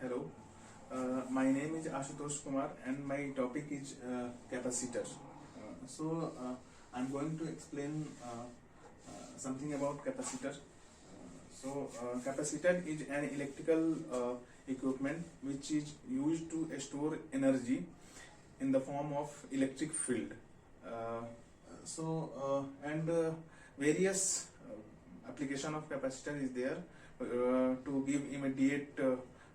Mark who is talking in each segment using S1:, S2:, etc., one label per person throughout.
S1: Hello, my name is Ashutosh Kumar and my topic is capacitor. I'm going to explain something about capacitor. Capacitor is an electrical equipment which is used to store energy in the form of electric field. Various application of capacitor is there to give immediate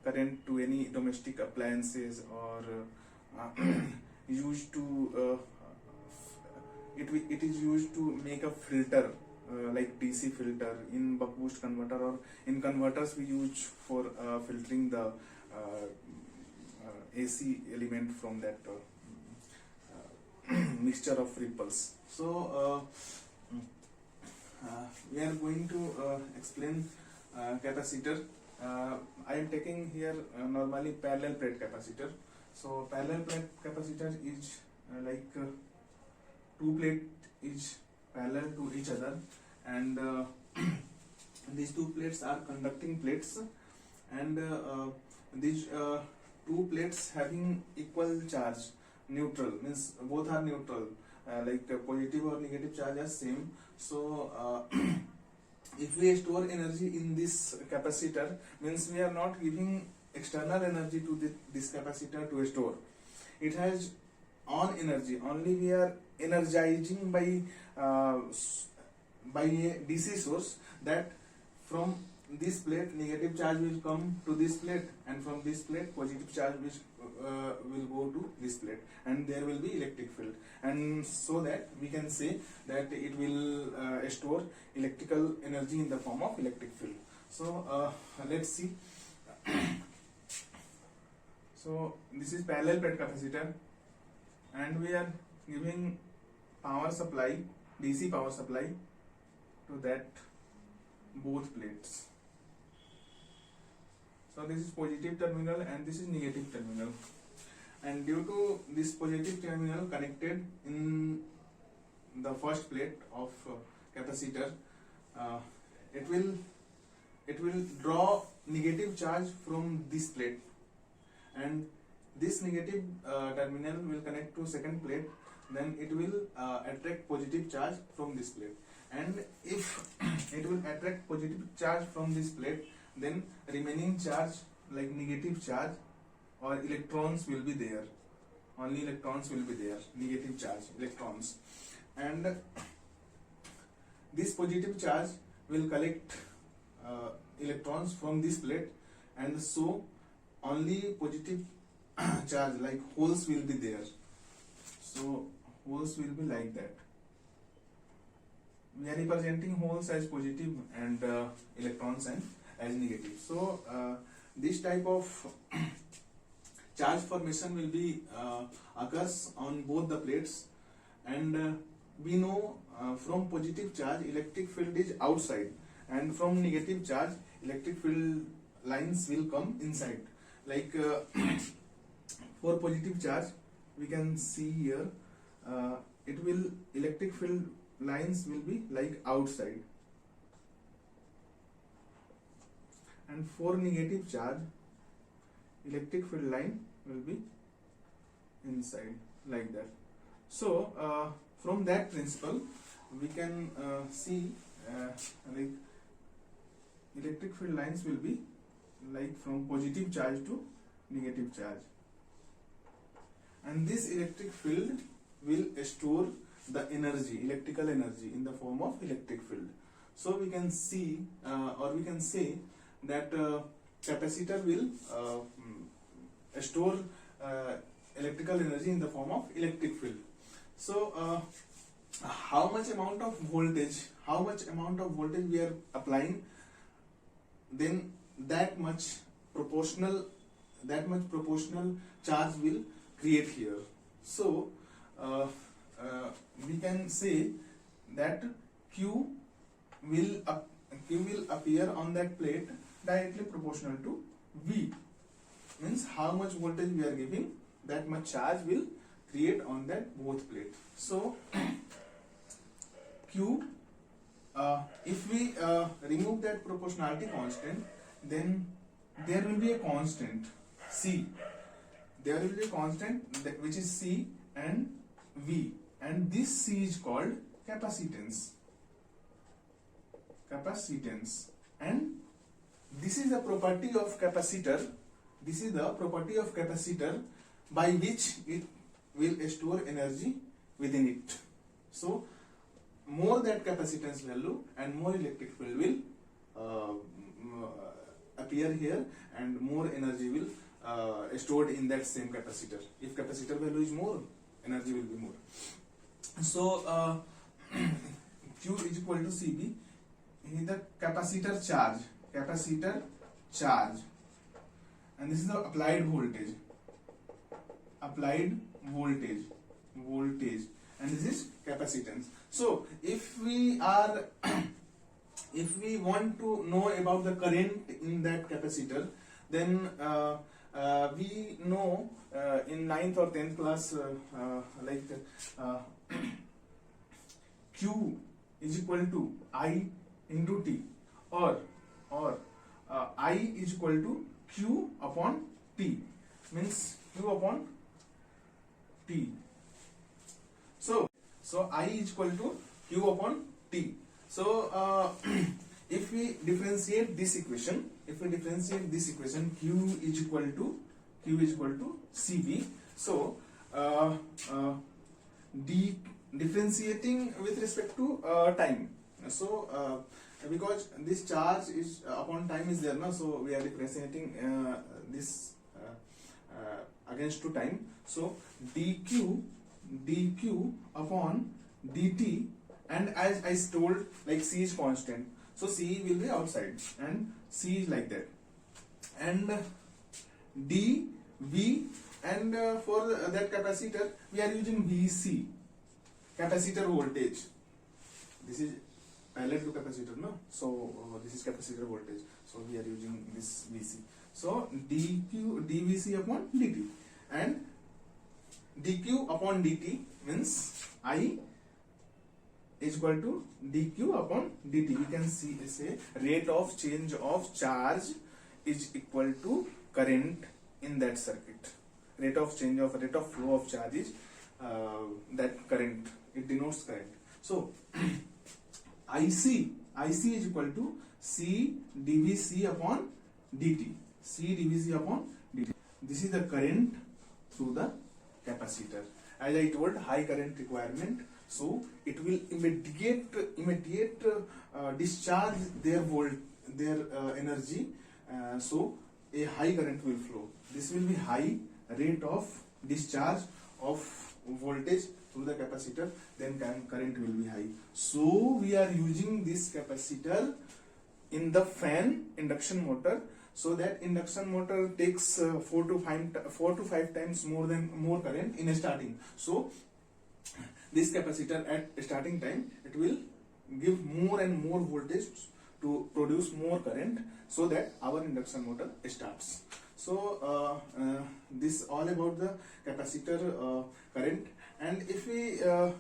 S1: current to any domestic appliances or used to it is used to make a filter like DC filter in buck boost converter, or in converters we use for filtering the AC element from that mixture of ripples. We are going to explain capacitor. I am taking here normally parallel plate capacitor. So parallel plate capacitor is like two plate is parallel to each other, and these two plates are conducting plates, and these two plates having equal charge, neutral means both are neutral, positive or negative charge are same. So if we store energy in this capacitor, means we are not giving external energy to this capacitor to store. It has own energy, only we are energizing by a DC source, that from this plate negative charge will come to this plate, and from this plate positive charge will go to this plate, and there will be electric field, and so that we can say that it will store electrical energy in the form of electric field. So let's see. So this is parallel plate capacitor, and we are giving power supply, DC power supply to that both plates. So this is positive terminal and this is negative terminal, and due to this positive terminal connected in the first plate of capacitor, it will draw negative charge from this plate, and this negative terminal will connect to second plate, then it will attract positive charge from this plate, and if it will attract positive charge from this plate, then remaining charge like negative charge or electrons will be there, only electrons will be there, negative charge electrons, and this positive charge will collect electrons from this plate, and so only positive charge like holes will be there. So holes will be like that. We are representing holes as positive and electrons and as negative. So this type of charge formation will be occurs on both the plates, and we know from positive charge electric field is outside, and from negative charge electric field lines will come inside. Like for positive charge we can see here, it will electric field lines will be like outside, and for negative charge electric field line will be inside, like that. So from that principle we can see like electric field lines will be like from positive charge to negative charge, and this electric field will store the energy, electrical energy, in the form of electric field. So we can see or we can say that capacitor will store electrical energy in the form of electric field. So how much amount of voltage we are applying, then that much proportional charge will create here. So we can say that Q will appear on that plate directly proportional to V, means how much voltage we are giving, that much charge will create on that both plate. So Q, if we remove that proportionality constant, then there will be a constant C. There will be a constant which is C and V, and this C is called capacitance. Capacitance, and this is the property of capacitor. This is the property of capacitor by which it will store energy within it. So more that capacitance value and more electric field will appear here, and more energy will stored in that same capacitor. If capacitor value is more, energy will be more. So Q is equal to Cb. In the capacitor charge, and this is the applied voltage, and this is capacitance. So if we are if we want to know about the current in that capacitor, then we know in 9th or 10th class Q is equal to I into T, or I is equal to Q upon T, means Q upon T. So I is equal to Q upon T. So if we differentiate this equation, Q is equal to Cb. So differentiating with respect to time. So because this charge is upon time is there now, so we are differentiating this against to time. So dq upon dt, and as I told, like C is constant, so C will be outside and C is like that, and dV, and for that capacitor we are using VC, capacitor voltage. This is parallel to capacitor, no? So this is capacitor voltage, so we are using this VC. So dVC upon dt, and dq upon dt means I is equal to dq upon dt. We can say rate of change of charge is equal to current in that circuit. Rate of flow of charge is that current. It denotes current. So IC is equal to C dVc upon dt. This is the current through the capacitor. As I told, high current requirement, so it will immediate discharge their energy. So a high current will flow. This will be high rate of discharge of voltage through the capacitor, then current will be high. So we are using this capacitor in the fan induction motor, so that induction motor takes 4 to 5 times more current in starting. So this capacitor at starting time, it will give more and more voltage to produce more current, so that our induction motor starts. So this all about the capacitor current. And if we are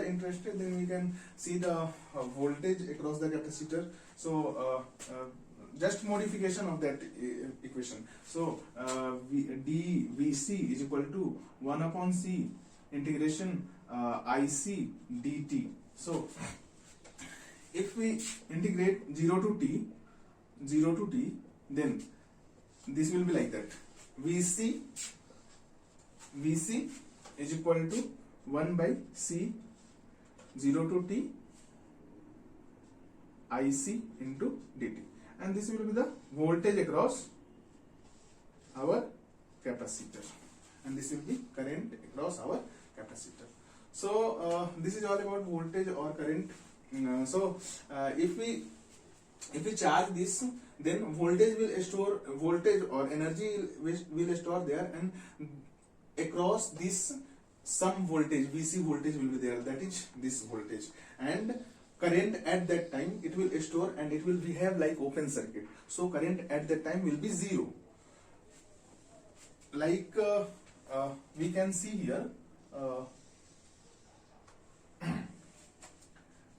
S1: interested, then we can see the voltage across the capacitor. So just modification of that equation. So dVc is equal to 1 upon C integration IC dt. So if we integrate 0 to t, then this will be like that. Vc is equal to 1 by C 0 to t IC into dt, and this will be the voltage across our capacitor, and this will be current across our capacitor. So this is all about voltage or current. So if we charge this, then voltage or energy will store there, and across this some voltage, VC voltage will be there, that is this voltage, and current at that time it will store, and it will behave like open circuit. So current at that time will be 0. Like we can see here,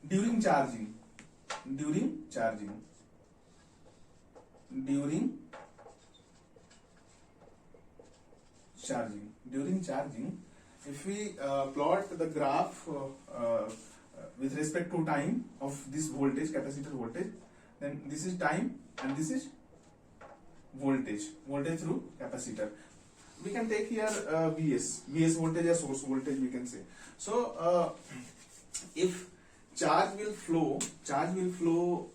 S1: during charging charging. During charging, if we plot the graph with respect to time of this voltage, capacitor voltage, then this is time and this is voltage through capacitor. We can take here Vs voltage or source voltage, we can say. So if charge will flow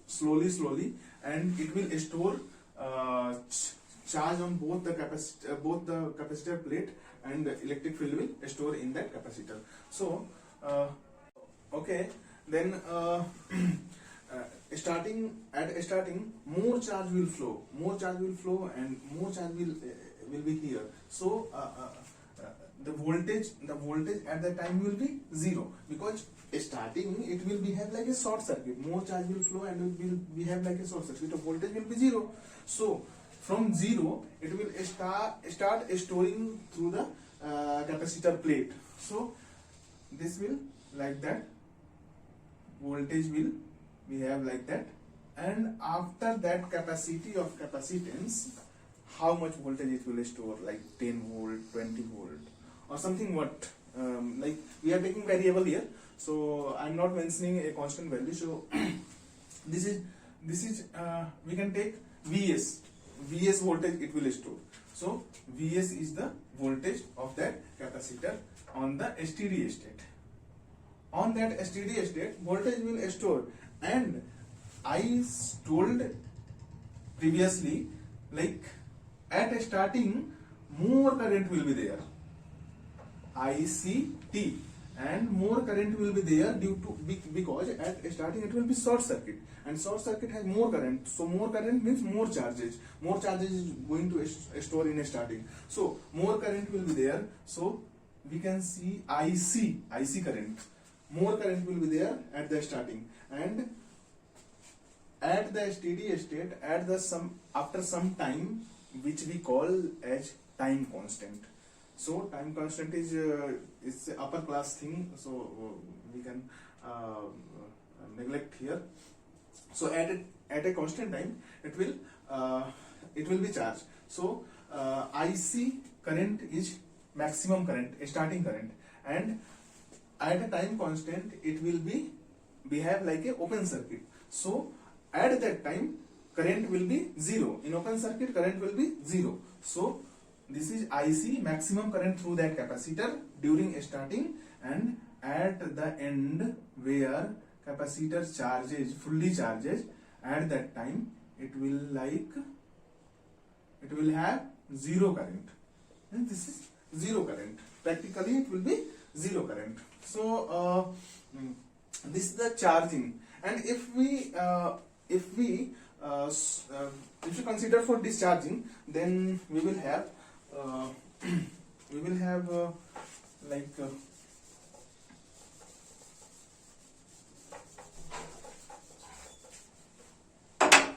S1: slowly, and it will store charge on both the capacitor plate, and the electric field will store in that capacitor. So okay, then starting more charge will flow, and more charge will be here. So the voltage at that time will be zero, because starting it will behave like a short circuit. More charge will flow and it will behave like a short circuit. The voltage will be zero. So from zero it will start storing through the capacitor plate. So this will like that, voltage will behave like that, and after that capacity of capacitance, how much voltage it will store, like 10 volt, 20 volt or something. What like we are taking variable here, so I'm not mentioning a constant value. So this is we can take Vs voltage it will store. So Vs is the voltage of that capacitor on the steady state. On that steady state, voltage will store, and I told previously, like at starting more current will be there, ICT, and more current will be there due to because at starting it will be short circuit, and short circuit has more current. So more current means more charges is going to store in starting. So more current will be there. So we can see IC current. More current will be there at the starting, and at the steady state, after some time, which we call as time constant. So time constant is upper class thing, so we can neglect here. So at a constant time, it will be charged. So IC current is maximum current, starting current, and at a time constant it will behave like a open circuit. So at that time current will be zero. In open circuit current will be zero. So this is IC, maximum current through that capacitor during starting, and at the end where capacitor fully charges, at that time it will have zero current, and this is zero current. Practically it will be zero current. So this is the charging. And if you consider for discharging, then we will have like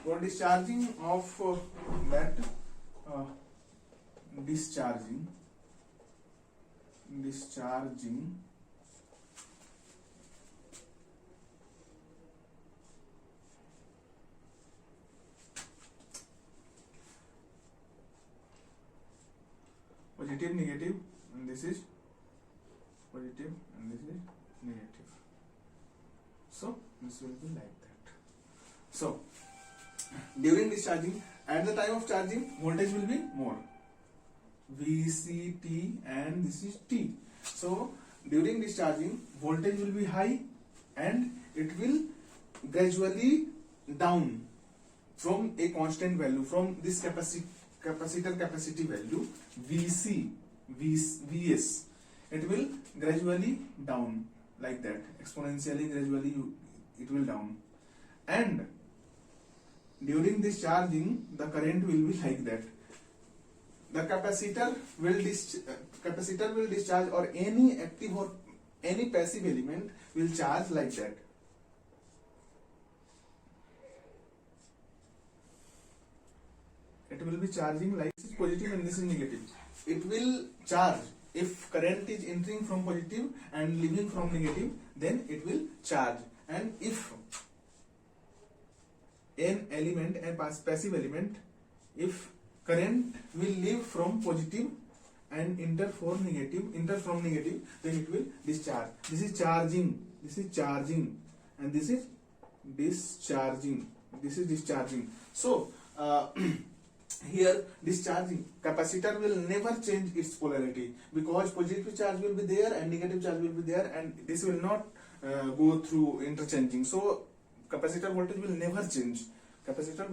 S1: for discharging of that discharging positive, negative, and this is positive and this is negative. So this will be like that. So during discharging, at the time of charging, voltage will be more, VCT, and this is T. So during discharging, voltage will be high, and it will gradually down from a constant value, from this capacitor capacity value Vs. It will gradually down like that, exponentially gradually it will down, and during this charging the current will be like that. The capacitor will discharge, or any active or any passive element will charge like that. It will be charging like this is positive and this is negative. It will charge. If current is entering from positive and leaving from negative, then it will charge. And if an element, a passive element, if current will leave from positive and enter from negative, then it will discharge. This is charging, and this is discharging. So here discharging, capacitor will never change its polarity, because positive charge will be there and negative charge will be there, and this will not go through interchanging. So capacitor voltage will never change. Capacitor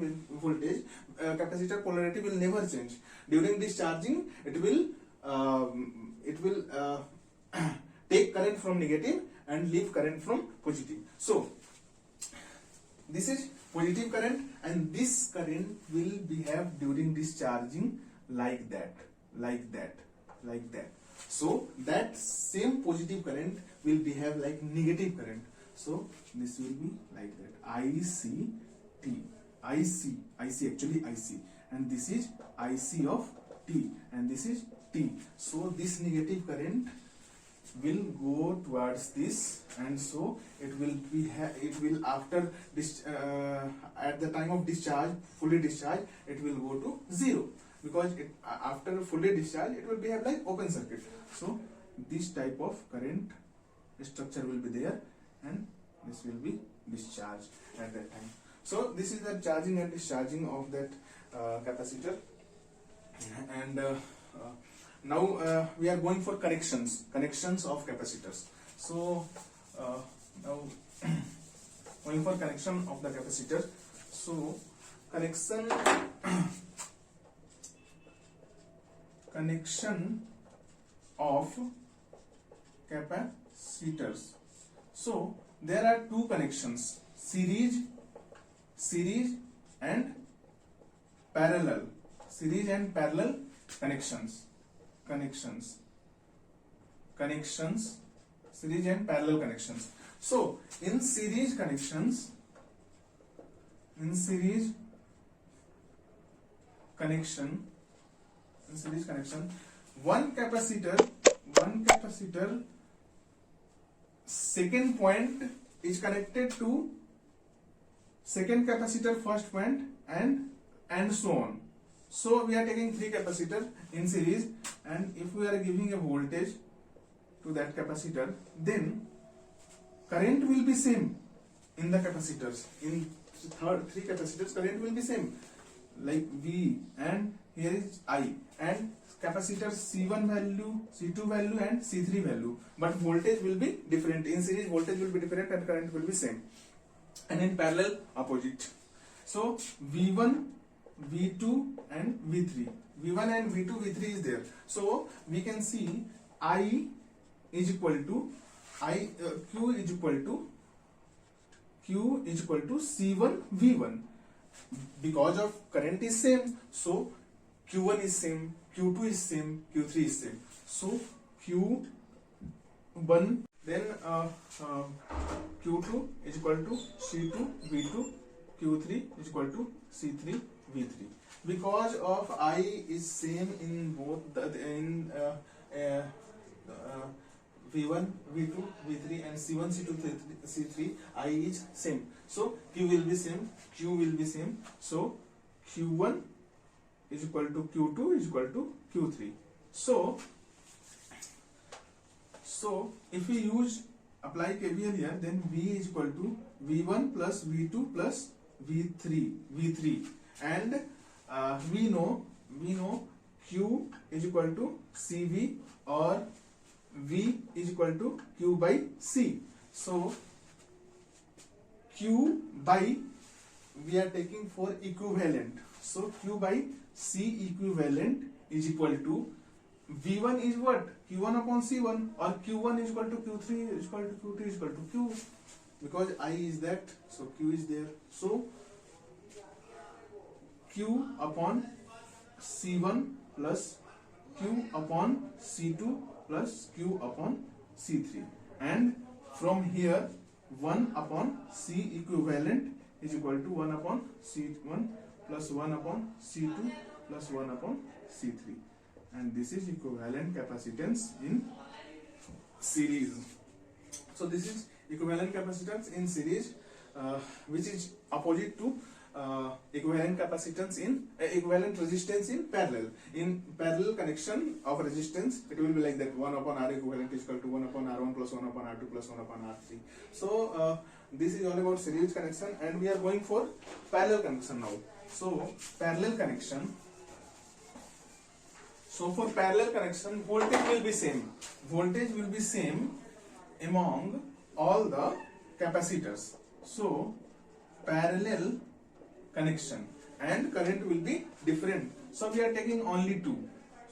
S1: polarity will never change. During discharging, it will take current from negative and leave current from positive. So this is positive current, and this current will behave during discharging like that. So that same positive current will behave like negative current. So this will be like that, IC, and this is IC of T, and this is T. So this negative current will go towards this, and so it will after this at the time of discharge, fully discharge, it will go to 0, because after fully discharge it will behave like open circuit. So this type of current structure will be there, and this will be discharged at that time. So this is the charging and discharging of that capacitor. And now we are going for connections of capacitors. So now going for connection of the capacitor. So connection of capacitors. So there are two connections, series and parallel. Series and parallel connections, series and parallel connections. So in series connection, one capacitor second point is connected to second capacitor first point, and so on. So we are taking three capacitors in series, and if we are giving a voltage to that capacitor, then current will be same in the capacitors. In three capacitors, current will be same, like V, and here is I, and capacitor C1 value, C2 value, and C3 value, but voltage will be different. In series, voltage will be different and current will be same, and in parallel, opposite. So V1, V2 and V3. V1 and V2, V3 is there. So we can see I is equal to Q is equal to C1 V1. Because of current is same, so Q1 is same, Q2 is same, Q3 is same. So Q1, then Q2 is equal to C2 V2, Q3 is equal to C3 V3. Because of I is same in both V1, V2, V3 and C1, C2, C3, I is same. So Q will be same, Q will be same. So Q1 is equal to Q2 is equal to Q3. So if we apply KVL here, then V is equal to V1 plus V2 plus V3, and we know Q is equal to CV, or V is equal to Q by C. So Q by, we are taking for equivalent. So Q by C equivalent is equal to V1 is what? Q1 upon C1, or Q1 is equal to Q3 is equal to Q2 is equal to Q, because I is that, so Q is there. So Q upon C1 plus Q upon C2 plus Q upon C3, and from here 1 upon C equivalent is equal to 1 upon C1 plus 1 upon C2 plus 1 upon C3, and this is equivalent capacitance in series. So this is equivalent capacitance in series, which is opposite to equivalent capacitance in equivalent resistance in parallel. In parallel connection of resistance, it will be like that: 1 upon R equivalent is equal to 1 upon R1 plus 1 upon R2 plus 1 upon R3. So this is all about series connection, and we are going for parallel connection now. So parallel connection. So for parallel connection, voltage will be same. Voltage will be same among all the capacitors. So parallel connection, and current will be different. So we are taking only two.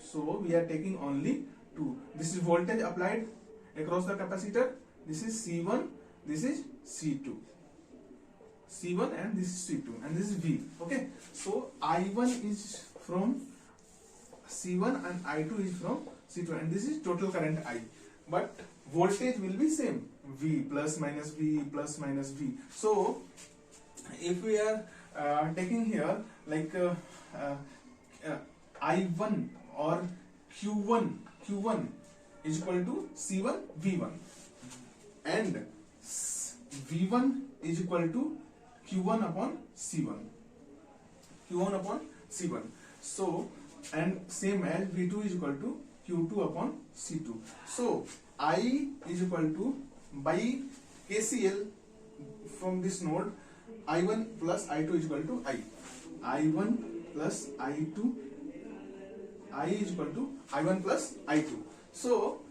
S1: So we are taking only two. This is voltage applied across the capacitor. This is C1. This is C2. C1 and this is C2, and this is V. Okay. So I1 is from C1 and I2 is from C2, and this is total current I. But voltage will be same, V plus minus V plus minus V. So if we are taking here like I1 or Q1 is equal to C1 V1, and V1 is equal to Q1 upon C1. Q1 upon C1. So and same as V2 is equal to Q2 upon C2. So I is equal to, by KCL from this node, I1 plus I2 is equal to I. I1 plus I2, I is equal to I1 plus I2. So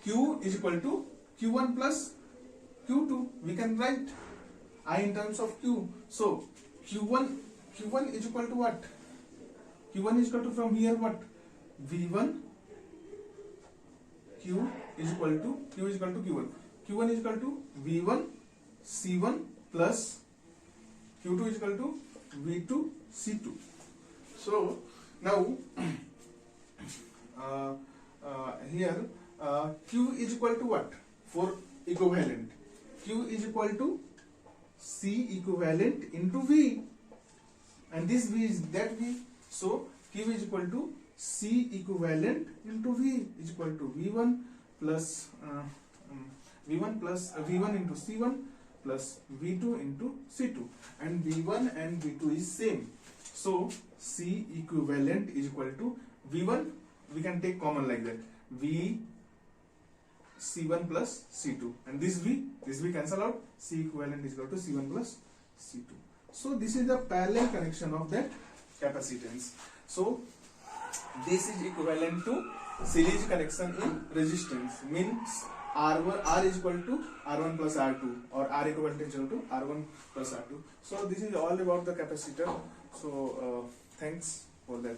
S1: Q is equal to Q1 plus Q2. We can write I in terms of Q. So Q1 is equal to what? Q1 is equal to, from here, what? V1. Q is equal to Q1. Q1 is equal to V1 C1 plus Q2 is equal to V2 C2. So now here Q is equal to what? For equivalent, Q is equal to C equivalent into V, and this V is that V. So Q is equal to C equivalent into V is equal to V1 plus V1 into C1 plus V2 into C2, and V1 and V2 is same. So C equivalent is equal to V1. We can take common like that, V C1 plus C2, and this V cancel out. C equivalent is equal to C1 plus C2. So this is the parallel connection of that capacitance. So this is equivalent to series connection in resistance, means R is equal to R1 plus R2, or R equivalent is equal to R1 plus R2. So this is all about the capacitor. So thanks for that.